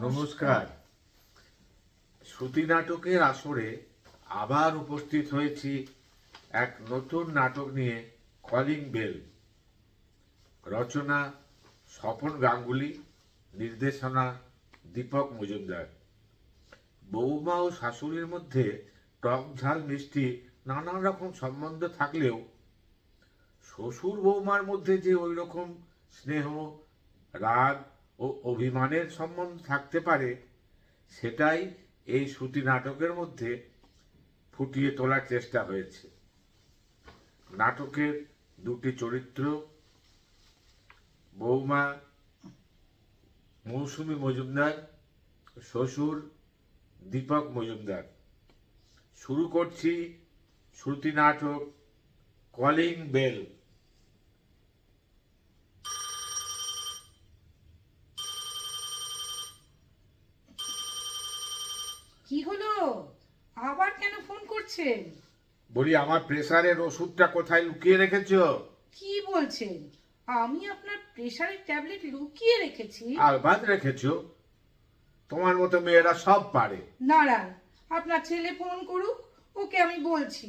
নমস্কার। শ্রুতি নাটকের আসরে আবার উপস্থিত হয়েছি এক নতুন নাটক নিয়ে, কলিং বেল। রচনা স্বপন গাঙ্গুলি, নির্দেশনা দীপক মজুমদার। বৌমা ও শাশুড়ির মধ্যে টক ঝাল মিষ্টি নানা রকম সম্বন্ধ থাকলেও শ্বশুর বৌমার মধ্যে যে ওই রকম স্নেহ, রাগ ও অভিমানের সম্বন্ধ থাকতে পারে, সেটাই এই শ্রুতি নাটকের মধ্যে ফুটিয়ে তোলার চেষ্টা হয়েছে। নাটকের দুটি চরিত্র, বৌমা মৌসুমী মজুমদার, শ্বশুর দীপক মজুমদার। শুরু করছি শ্রুতি নাটক কলিং বেল। কি হলো, আবার কেন ফোন করছেন? বলি, আমার প্রেসারের ওষুধটা কোথায় লুকিয়ে রেখেছো? কি বলছেন? আমি আপনার প্রেসারের ট্যাবলেট লুকিয়ে রেখেছি? আলবাদ রেখেছো, তোমার মতো মেয়েরা সব পারে। নারায়ণ, আপনার ছেলে ফোন করুক, ওকে আমি বলছি।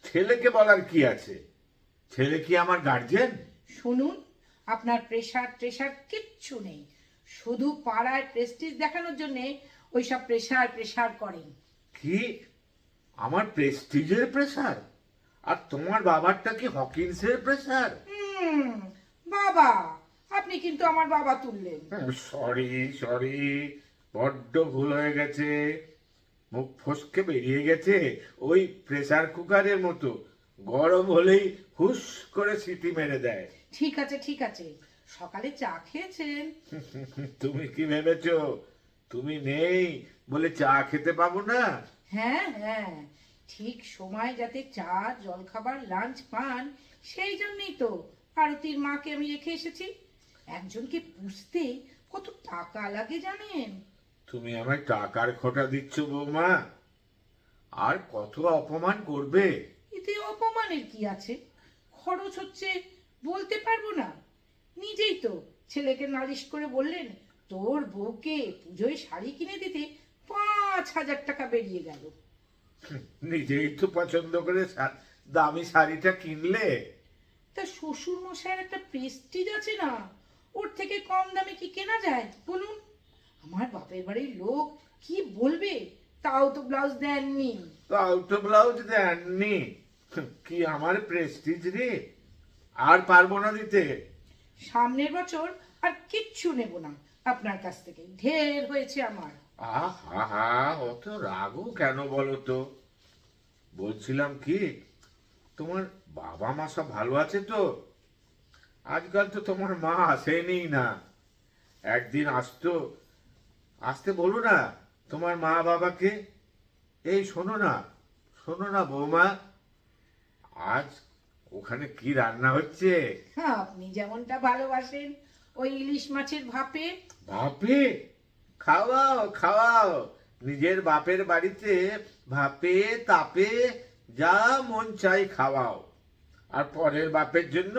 ছেলেকে বলার কি আছে? ছেলে কি আমার গার্জেন? শুনুন, আপনার প্রেসার কিচ্ছু নেই, শুধু পাড়ায় প্রেস্টিজ দেখানোর জন্য ওইসব প্রেসার করেন। কি আমার প্রেস্টিজের প্রেসার? আর তোমার বাবারটা কি হকিন্সের প্রেসার? বাবা, আপনি কিন্তু আমার বাবা তুললেন। সরি, বড্ড ভুল হয়ে গেছে। মুখ ফসকে বেরিয়ে গেছে, ওই প্রেসার কুকারের মতো, গরম হলেই হুস করে সিটি মেরে দেয়। ঠিক আছে, সকালে চা খেয়েছেন? তুমি কি ভেবেছো তুমি নেই বলে চা খেতে পাবো না? হ্যাঁ, ঠিক সময় যাতে চা, জলখাবার, লাঞ্চ পান, সেই জন্যই তো আরতির মাকে আমি রেখে এসেছি। একজনকে পুষতে কত টাকা লাগে জানেন? তুমি আমায় টাকার খোঁটা দিচ্ছ বৌমা? আর কত অপমান করবে? এতে অপমানের কি আছে? খরচ হচ্ছে, বলতে পারবো না? নিজেই তো ছেলেকে নালিশ করে বললেন তোর বউকে পুজোয় শাড়ি কিনে দিতে 5,000 টাকা বেরিয়ে গেল। নিজেই তো পছন্দ করে দামি শাড়িটা কিনলে। তা শ্বশুর মশাইয়ের একটা প্রেস্টিজ আছে না, ওর থেকে কম দামে কি কেনা যায় বলুন? আমার বাপের বাড়ির লোক কি বলবে? তাও তো ব্লাউজ দেননি। কি আমার প্রেস্টিজ রে! আর পারবো না দিতে। সামনের বছর আর কিচ্ছু নেব না আপনার কাছ থেকে, ঢের হয়েছে আমার। আহা, অত রাগও কেন বলো তো? বলছিলাম কি, তোমার বাবা মা সব ভালো আছে তো? আজকাল তো তোমার মা আসেনি না। একদিন আসতে বলো না তোমার মা বাবাকে। এই শোনো না বৌমা, আজ ওখানে কি রান্না হচ্ছে? আপনি যেমনটা ভালোবাসেন, ওই ইলিশ মাছের ভাপে। ভাপে? খাওয়াও। নিজের বাপের বাড়িতে ভাপে তাপে যা মন চাই খাওয়াও। আর পরের বাপের জন্য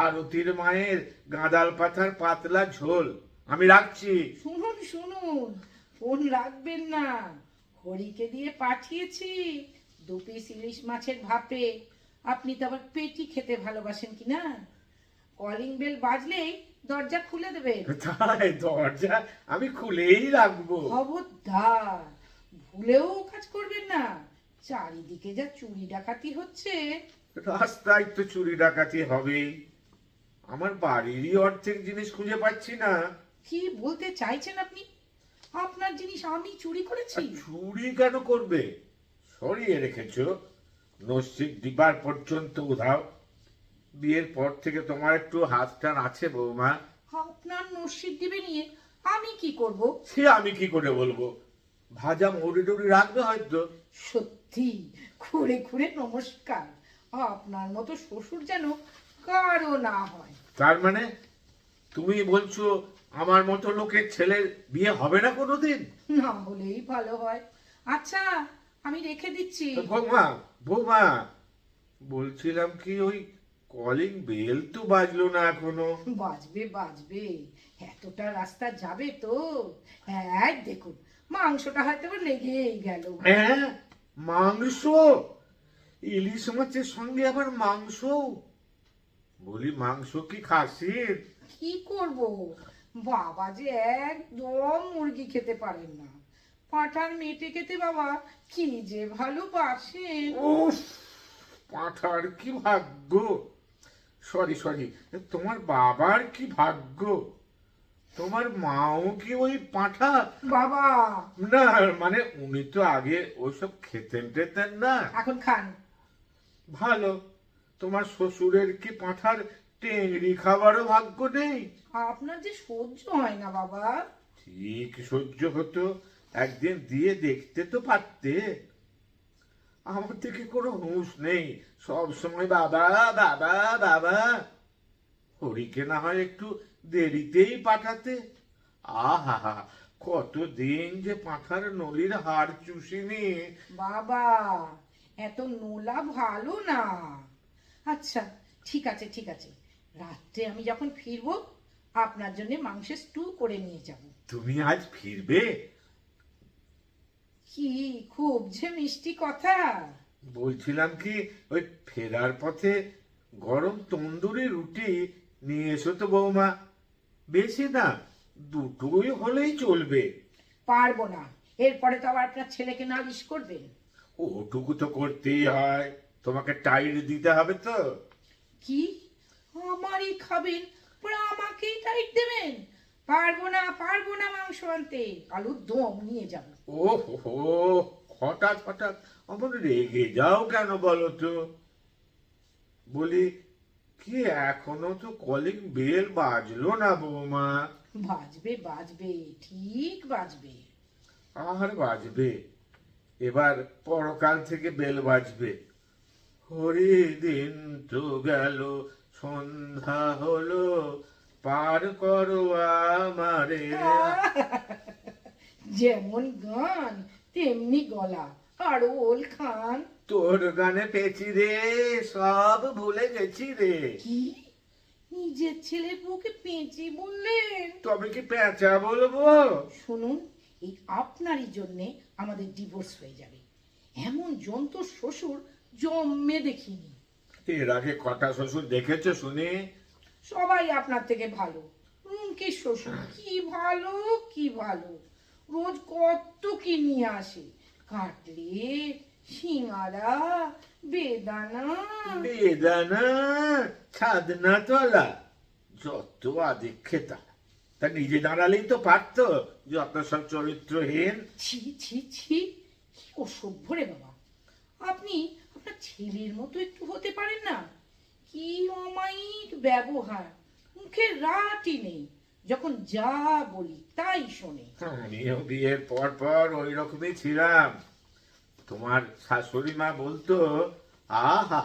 আরতির মায়ের গাঁদাল পাতার পাতলা ঝোল। আমি রাখছি। শুনুন, ফোন রাখবেন না। হরিকে দিয়ে পাঠিয়েছি 2 পিস ইলিশ মাছের ভাপে। আপনি তো আবার পেটি খেতে ভালোবাসেন কি না? কলিং বেল বাজলেই দরজা খুলে দেবেন। তাই দরজা আমি খুলেই রাখবো। খবরদার, ভুলেও কাজ করবেন না। চারিদিকে যা চুরি ডাকাতি হচ্ছে। রাস্তায় তো চুরি ডাকাতি হবেই। আমার বাড়িরই অর্ধেক জিনিস খুঁজে পাচ্ছি না। কি বলতে চাইছেন আপনি? আপনার জিনিস আমি চুরি করেছি? চুরি কেন করবে? সরিয়ে রেখেছ, নস্যিক দিবার পর্যন্ত উধাও। বিয়ের পর থেকে তোমার একটু হাত টান আছে বৌমা। আপনার নস্যির দিবে নিয়ে আমি কি করব? সে আমি কি করে বলবো? ভাজা মৌরি টুরি রাখবে হয়তো। সত্যি ঘুরে ঘুরে নমস্কার। আপনার মতো শ্বশুর যেন কারো না হয়। তার মানে তুমি বলছো আমার মতো লোকের ছেলের বিয়ে হবে না কোনোদিন? না হলেই ভালো হয়। আচ্ছা, আমি রেখে দিচ্ছি। বৌমা, বলছিলাম কি, ওই কলিং বেল তো বাজলো না এখনো। বাজবে বাজবে, এতটা রাস্তা যাবে তো। হ্যাঁ দেখুন, মাংসটা হয়তো বা লেগেই গেল। হ্যাঁ, মাংস! ইলিশ মাছের সঙ্গে আবার মাংস! বলি, মাংস কি খাসির? কি করব, বাবা যে একদম মুরগি খেতে পারেন না, পাঁঠার মেটে খেতে বাবা কি যে ভালোবাসেন। উফ, পাঁঠার কি ভাগ্য! সরি সরি, তোমার বাবার কি ভাগ্য! তোমার মাও কি ওই পাঁঠা? বাবা না, মানে উনি তো আগে ওইসব খেতেন টেতেন না। এখন খান। ভালো। তোমার শ্বশুরের কি পাঁঠার টেংরি খাবারও ভাগ্য নেই? আপনার যে সহ্য হয় না বাবা। ঠিক সহ্য হতো, একদিন দিয়ে দেখতে তো পারতে। আমার থেকে কোনো হুঁশ নেই, সব সময় বাবা বাবা বাবা। হরিকে না হয় একটু দেরিতেই পাঠাতে। আহা, কতদিন যে পাঁঠার নলির হাড় চুষিনি। বাবা এত নোলা ভালো না। আচ্ছা ঠিক আছে ঠিক আছে, রাত্রে আমি যখন ফিরবো আপনার জন্য মাংসের স্টু করে নিয়ে যাব। তুমি আজ ফিরবে? কি খুব যে মিষ্টি কথা। বলছিলাম কি, ওই ফেরার পথে গরম তন্দুরি রুটি নিয়ে এসো তো বৌমা। বেশি না, দুটোই হলেই চলবে। পারবো না, এরপরে তো আবার আপনার ছেলেকে নালিশ করবেন। ওটুকু তো করতেই হয়, তোমাকে টাইট দিতে হবে তো। কি আমারই খাবেন, পরে আমাকেই টাইট দেবেন? পারবো না মাংস আনতে, আলুর দম নিয়ে যাব। ও হো, হঠাৎ হঠাৎ অমন রেগে যাও কেন বলো তো? বলি কি, এখনো তো কলিং বেল বাজলো না বৌমা? বাজবে বাজবে, ঠিক বাজবে। আর বাজবে, এবার পরকাল থেকে বেল বাজবে। হরি দিন তো গেল, সন্ধ্যা হলো, পার করো আমারে। যেমন গান তেমনি গলা, আরো ওল খান। তোর গানে পেয়েছি রে, সব ভুলে গেছি রে। কি নিজের ছেলের বউকে পেঁচি বললেন? তবে কি পেঁচা বলবো? শুনুন, এই আপনারই জন্যে আমাদের ডিভোর্স হয়ে যাবে। এমন জন্তু শ্বশুর জন্মে দেখিনি। এর আগে কটা শ্বশুর দেখেছো শুনি? সবাই আপনার থেকে ভালো। কি শ্বশুর, কি ভালো কি ভালো, রোজ কত কি নিয়ে আসে, কাটলেট, সিঙ্গারা, বেদানা। বেদানা, ছাদনা তলা, যত আদিক্ষেতা। তা নিজে দাঁড়ালেই তো পারতো, যত সব চরিত্রহীন। ছি ছি ছি, কি অসভ্য রে বাবা। আপনি আপনার ছেলের মতো একটু হতে পারেন না? কি অমায়িক ব্যবহার, মুখে রাটই নেই, যখন যা বলি তাই শোনে। আমিও বিয়ের পর পর ওই রকমই ছিলাম। তোমার শাশুড়ি মা বলতো, আহা,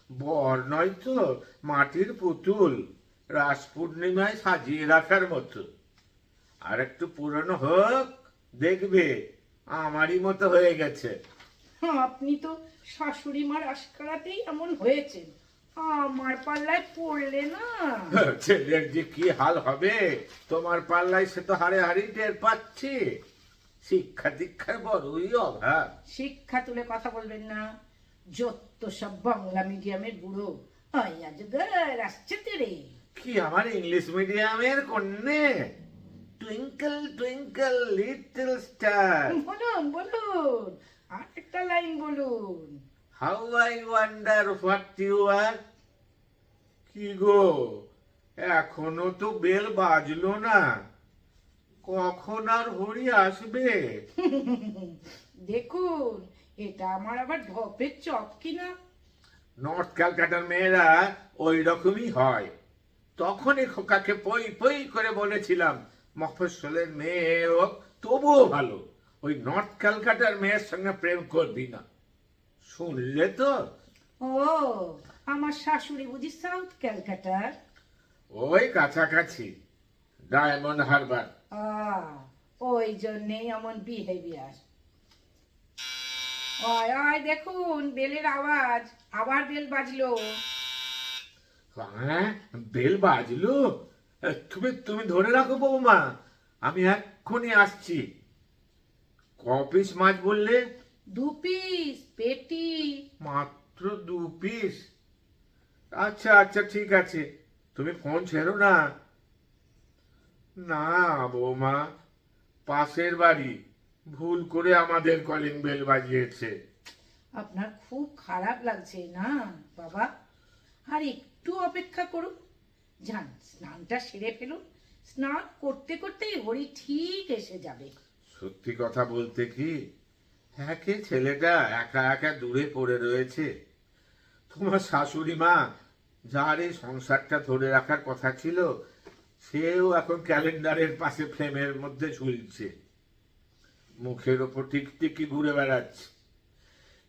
বর নয় তো মাটির পুতুল, রাস পূর্ণিমায় সাজিয়ে রাখার মতো। আর একটু পুরনো হোক, দেখবে আমারই মতো হয়ে গেছে। আপনি তো শাশুড়ি মার আশকারাতেই এমন হয়েছেন, আমার পাল্লায় পড়লে না। ছেলের যে কি হাল হবে তোমার পাল্লায়, সে তো হাড়ে হাড়ি টের পাচ্ছি। শিক্ষা দীক্ষার বড়ই অভাব। শিক্ষা তুলে কথা বলবেন না, যত সব বাংলা মিডিয়ামের বুড়ো আজগর আসছে তেরে। কি আমার ইংলিশ মিডিয়ামের কন্যে? টুইঙ্কল টুইঙ্কল লিটল স্টার, বলুন বলুন, আর একটা লাইন বলুন। How I wonder what you are. কি গো, এখনো তো বেল বাজলো না, কখন আর হরি আসবে? দেখুন, এটা আমার আবার ঢপের চপ কিনা। নর্থ ক্যালকাটার মেয়েরা ওই রকমই হয়। তখনই খোকাকে পই পই করে বলেছিলাম, মফস্বলের মেয়ে হোক তবুও ভালো, ওই নর্থ ক্যালকাটার মেয়ের সঙ্গে প্রেম করবি না। শুনলে তো? ও, আমার শাশুড়ি বুঝি সাউথ ক্যালকাটার? ওই কাছাকাছি, ডায়মন্ড হারবার। ওই জন্যেই এমন বিহেভিয়ার। ওই ওই দেখুন, বেলের আওয়াজ, আবার বেল বাজলো। হ্যাঁ, বেল বাজলো। তুমি তুমি ধরে রাখো বৌমা, আমি এক্ষুনি আসছি। ক পিস মাছ বললে? 2 পিস পেটি। মাত্র 2 পিস? আচ্ছা আচ্ছা, ঠিক আছে, তুমি ফোন ছেড়ো না। না বৌমা, পাশের বাড়ি ভুল করে আমাদের কলিং বেল বাজিয়েছে। আপনার খুব খারাপ লাগছে না বাবা? আর একটু অপেক্ষা করুন। যান, স্নানটা সেরে ফেলুন। স্নান করতে করতেই হরি ঠিক এসে যাবে। সত্যি কথা বলতে কি, একে ছেলেটা একা একা দূরে পড়ে রয়েছে। তোমার শাশুড়ি মা, যার এই সংসারটা ধরে রাখার কথা ছিল, সেও এখন ক্যালেন্ডারের পাশে ফ্রেমের মধ্যে ঝুলছে, মুখের ওপর টিকটিকি ঘুরে বেড়াচ্ছে।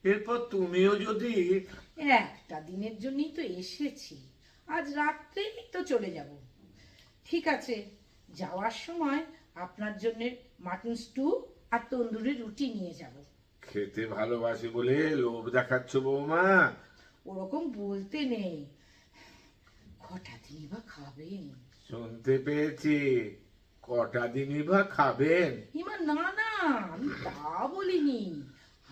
এরপর তুমিও যদি... একটা দিনের জন্যই তো এসেছি, আজ রাত্রেই তো চলে যাব। ঠিক আছে, যাওয়ার সময় আপনার জন্য মাটন স্টু আর তন্দুরি রুটি নিয়ে যাব। খেতে ভালোবাসি বলে লোভ দেখাচ্ছ বৌমা? ওরকম বলতে নেই। কটা দিনই বা খাবেন? শুনতে পেয়েছি, কটা দিনই বা খাবেন? হিমা, না না, আমি তা বলিনি।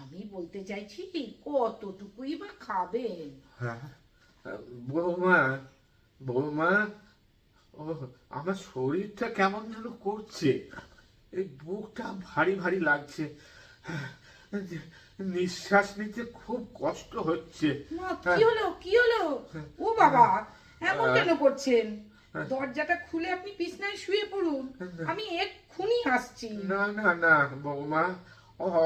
আমি বলতে চাইছি কতটুকুই বা খাবেন। হ্যাঁ, বৌমা, বৌমা, ও, আমার শরীরটা কেমন যেন করছে, এই বুকটা ভারী ভারী লাগছে, নিঃশ্বাস নিতে খুব কষ্ট হচ্ছে। মা, কি হলো কি হলো? ও বাবা, এমন কেন করছেন? দরজাটা খুলে আপনি বিছনায় শুয়ে পড়ুন, আমি এক্ষুনি আসছি। না না না বৌমা,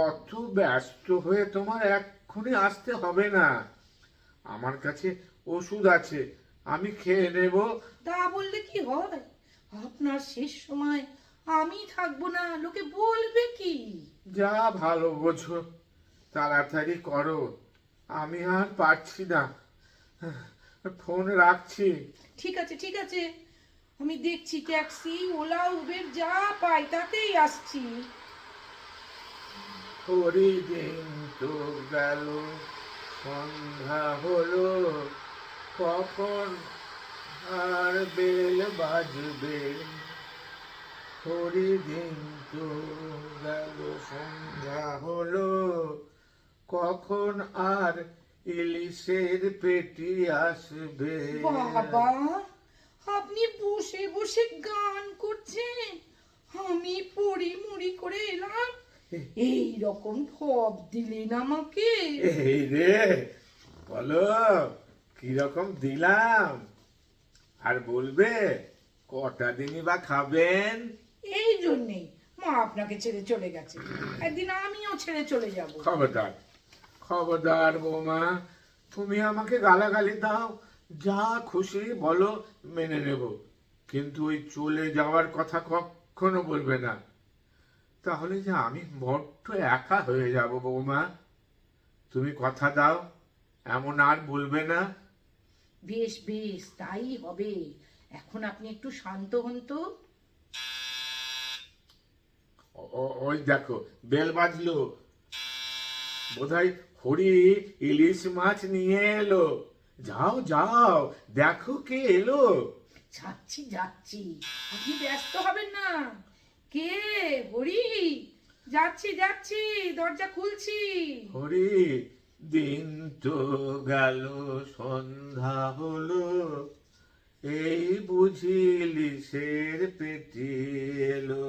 অত ব্যস্ত হয়ে তোমার এক্ষুনি আসতে হবে না। আমার কাছে ওষুধ আছে, আমি খেয়ে নেব। তা বললে কি হয়? আপনার শেষ সময় আমি থাকবো না, লোকে বলবে কি? যা ভালো বোঝো তাড়াতাড়ি করো, আমি আর পারছি না। ফোন রাখছি। ঠিক আছে ঠিক আছে, আমি দেখছি ট্যাক্সি, ওলা, উবের যা পাই তাতেই আসছি। হরিদিন তো গেল, সন্ধ্যা হলো, কখন আর বেল বাজবে? হরিদিন তো গেল, সন্ধ্যা হলো, কখন আর ইলিশের পেটি আসবে? বাবা, আপনি বসে বসে গান করছেন, আমি পড়ি মুড়ি করে এলাম, এই রকম ঠপ দিলেন আমাকে। এই রে, বলো কিরকম দিলাম? আর বলবে কটা দিনই বা খাবেন? এই জন্যেই মা আপনাকে ছেড়ে চলে গেছে, একদিন আমিও ছেড়ে চলে যাব। খবরদার, খবরদার বৌমা, তুমি আমাকে গালাগালি দাও, যা খুশি বলো, মেনে নেব, কিন্তু ওই চলে যাওয়ার কথা কখনো বলবে না। তাহলে যে আমি বড্ড একা হয়ে যাব বৌমা। তুমি কথা দাও, এমন আর বলবে না? বেশ বেশ, তাই হবে। এখন আপনি একটু শান্ত হন তো। ওই দেখো, বেল বাজলো, বোধহয় হরি ইলিশ মাছ নিয়ে এলো। যাও যাও, দেখো কে এলো। যাচ্ছি যাচ্ছি, আপনি ব্যস্ত হবেন না। কে? হরি? যাচ্ছি যাচ্ছি, দরজা খুলছি। হরি, দিন তো গেল, সন্ধ্যা হলো, এই বুঝি ইলিশের পেটি এলো।